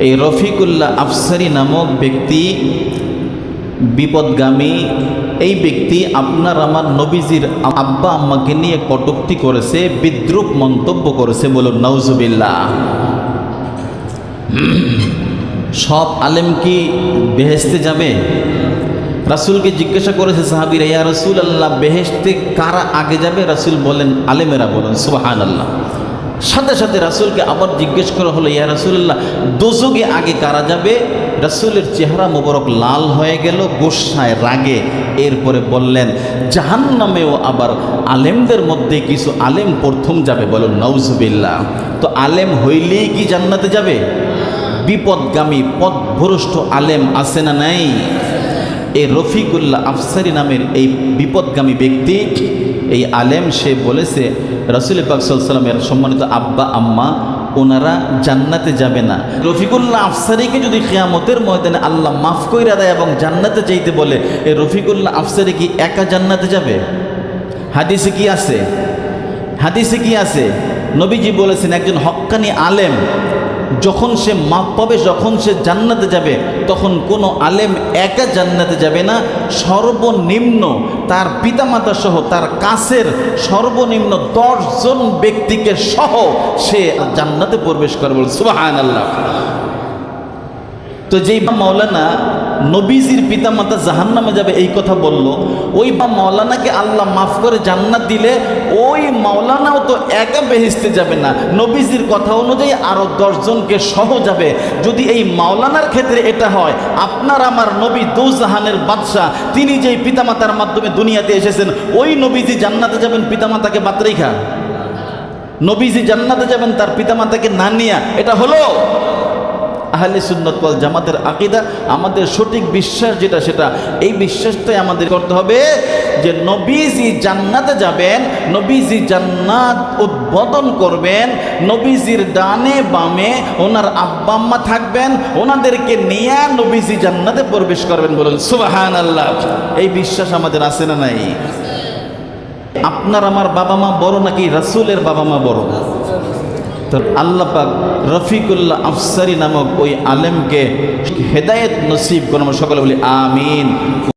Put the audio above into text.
এই রফিকুল্লাহ আফসারি নামক ব্যক্তি বিপদগামী। এই ব্যক্তি আপনার আমার নবীজির আব্বা আম্মাকে নিয়ে কটূক্তি করেছে, বিদ্রূপ মন্তব্য করেছে। বলুন নাউজুবিল্লাহ। সব আলেম কি বেহেশতে যাবে? রাসূলকে জিজ্ঞাসা করেছে সাহাবীরা, ইয়া রাসূলুল্লাহ, বেহেশতে কারা আগে যাবে? রাসূল বলেন আলেমেরা। বলেন সুবহানাল্লাহ। সাথে সাথে রাসূলকে আবার জিজ্ঞেস করা হলো, ইয়া রাসূলুল্লাহ, দোজখে আগে কারা যাবে? রাসূলের চেহারা মোবারক লাল হয়ে গেল গোসায়, রাগে। এরপরে বললেন জাহান্নামেও আবার আলেমদের মধ্যে কিছু আলেম প্রথম যাবে। বলুন নাউজুবিল্লাহ। তো আলেম হইলেই কি জান্নাতে যাবে? বিপদগামী পথভ্রষ্ট আলেম আছে না নাই? এই রফিকুল্লাহ আফসারি নামের এই বিপদগামী ব্যক্তি, এই আলেম, সে বলেছে রাসূল পাক সাল্লাল্লাহু আলাইহি ওয়াসাল্লামের সম্মানিত আব্বা আম্মা ওনারা জান্নাতে যাবে না। রফিকুল্লাহ আফসারিকে যদি কিয়ামতের ময়দানে আল্লাহ মাফ কইরা দেয় এবং জান্নাতে যাইতে বলে, এই রফিকুল্লাহ আফসারি কি একা জান্নাতে যাবে? হাদিসে কি আছে? হাদিসে কি আছে? নবীজি বলেছেন একজন হক্কানি আলেম যখন সে মাফ পাবে, যখন সে জান্নাতে যাবে, তখন কোনো আলেম একা জান্নাতে যাবে না। সর্বনিম্ন তার পিতামাতা সহ তার কাছের সর্বনিম্ন 10 জন ব্যক্তিকে সহ সে জান্নাতে প্রবেশ করবে। সুবহানাল্লাহ। তো যেই মাওলানা নবীজির পিতামাতা জাহান্নামে যাবে এই কথা বলল, ওই মাওলানাকে আল্লাহ মাফ করে জান্নাত দিলে ওই মাওলানাও তো একা বেহেশতে যাবে না, নবীজির কথা অনুযায়ী আরও 10 জনকে সহ যাবে। যদি এই মাওলানার ক্ষেত্রে এটা হয়, আপনার আমার নবী দোজাহানের বাদশাহ, তিনি যেই পিতামাতার মাধ্যমে দুনিয়াতে এসেছেন, ওই নবীজি জান্নাতে যাবেন পিতামাতাকে বাদ রেখা? নবীজি জান্নাতে যাবেন তার পিতামাতাকে না নিয়া? এটা হলো আহলে সুন্নাত ওয়াল জামাতের আকীদা। আমাদের সঠিক বিশ্বাস যেটা, সেটা এই বিশ্বাসটাই আমাদের করতে হবে যে নবীজি জান্নাতে যাবেন, নবীজি জান্নাত উদ্বোধন করবেন, নবীজির ডানে বামে ওনার আব্বা আম্মা থাকবেন, ওনাদেরকে নিয়ে নবীজি জান্নাতে প্রবেশ করবেন। বলুন সুবহানাল্লাহ। এই বিশ্বাস আমাদের আছে না নাই? আপনার আমার বাবা মা বড় নাকি রাসূলের বাবা মা বড়? তো আল্লাহ পাক রফিকুল্লাহ আফসারি নামক ওই আলেমকে হেদায়েত নসিব করুন। সকলে বলি আমিন।